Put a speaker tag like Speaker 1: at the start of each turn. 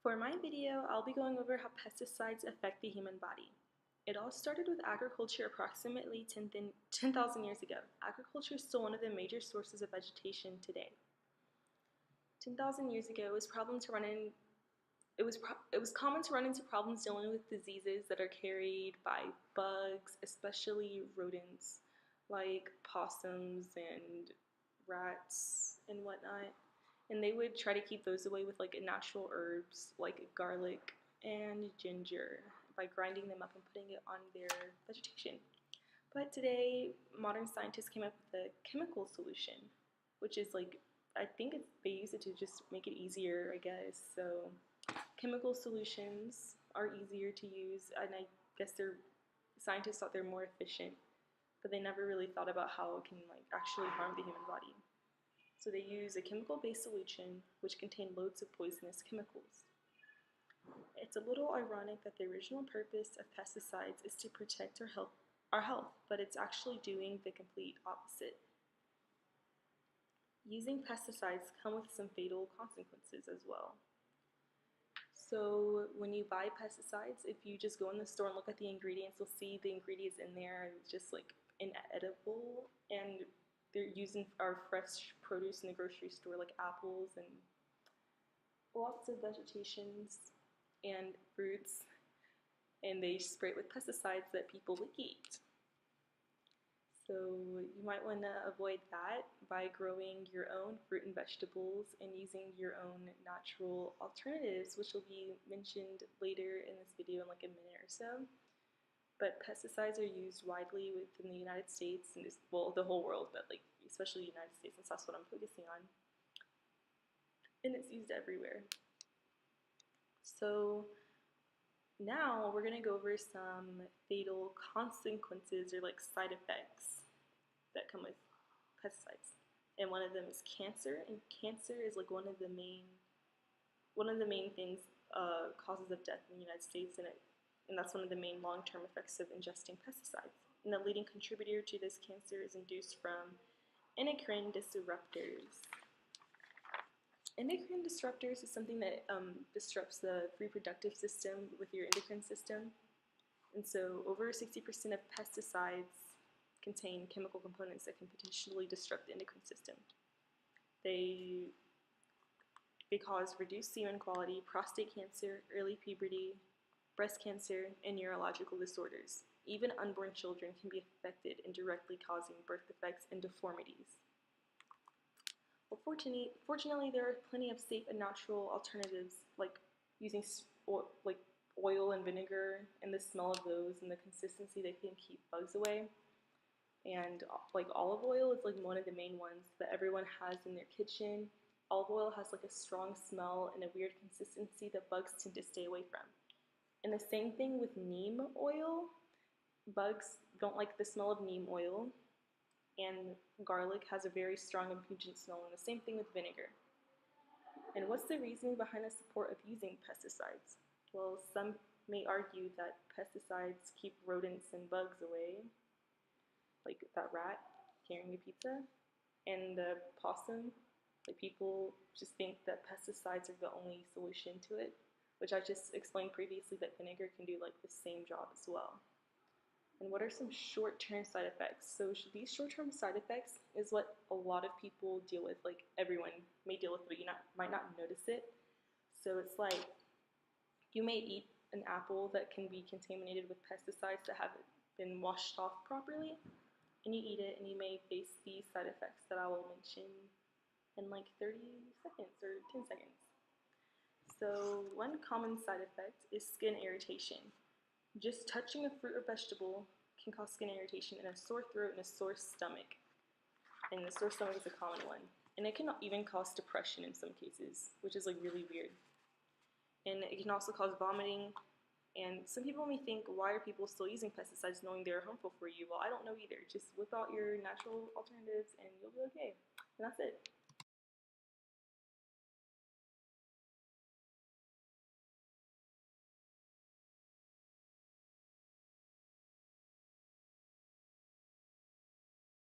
Speaker 1: For my video, I'll be going over how pesticides affect the human body. It all started with agriculture approximately 10,000 years ago. Agriculture is still one of the major sources of vegetation today. 10,000 years ago, it was common to run into problems dealing with diseases that are carried by bugs, especially rodents like possums and rats and whatnot. And they would try to keep those away with like natural herbs like garlic and ginger by grinding them up and putting it on their vegetation. But today, modern scientists came up with a chemical solution, which is like, I think they use it to just make it easier, I guess. So chemical solutions are easier to use, and I guess scientists thought they're more efficient, but they never really thought about how it can like actually harm the human body. So they use a chemical-based solution which contained loads of poisonous chemicals. It's a little ironic that the original purpose of pesticides is to protect our health, but it's actually doing the complete opposite. Using pesticides come with some fatal consequences as well. So when you buy pesticides, if you just go in the store and look at the ingredients, you'll see the ingredients in there are just like inedible, and they're using our fresh produce in the grocery store like apples and lots of vegetations and fruits, and they spray it with pesticides that people would eat. So you might want to avoid that by growing your own fruit and vegetables and using your own natural alternatives, which will be mentioned later in this video in like a minute or so. But pesticides are used widely within the United States and well, the whole world, but like especially the United States, since that's what I'm focusing on. And it's used everywhere. So now we're gonna go over some fatal consequences or like side effects that come with pesticides. And one of them is cancer, and cancer is like one of the main things causes of death in the United States, and that's one of the main long-term effects of ingesting pesticides. And the leading contributor to this cancer is induced from endocrine disruptors. Endocrine disruptors is something that disrupts the reproductive system with your endocrine system. And so over 60% of pesticides contain chemical components that can potentially disrupt the endocrine system. They cause reduced semen quality, prostate cancer, early puberty, breast cancer, and neurological disorders. Even unborn children can be affected, indirectly causing birth defects and deformities. Well, fortunately, there are plenty of safe and natural alternatives, like using oil and vinegar, and the smell of those and the consistency they can keep bugs away. And like olive oil is like one of the main ones that everyone has in their kitchen. Olive oil has like a strong smell and a weird consistency that bugs tend to stay away from. And the same thing with neem oil. Bugs don't like the smell of neem oil, and garlic has a very strong and pungent smell, and the same thing with vinegar. And what's the reasoning behind the support of using pesticides? Well, some may argue that pesticides keep rodents and bugs away, like that rat carrying your pizza, and the possum. Like people just think that pesticides are the only solution to it, which I just explained previously that vinegar can do like the same job as well. And what are some short-term side effects? So these short-term side effects is what a lot of people deal with, like everyone may deal with, but you might not notice it. So it's like you may eat an apple that can be contaminated with pesticides that haven't been washed off properly, and you eat it and you may face these side effects that I will mention in like 30 seconds or 10 seconds. So one common side effect is skin irritation. Just touching a fruit or vegetable can cause skin irritation and a sore throat and a sore stomach. And the sore stomach is a common one. And it can even cause depression in some cases, which is like really weird. And it can also cause vomiting. And some people may think, why are people still using pesticides knowing they're harmful for you? Well, I don't know either. Just whip out your natural alternatives and you'll be okay. And that's it.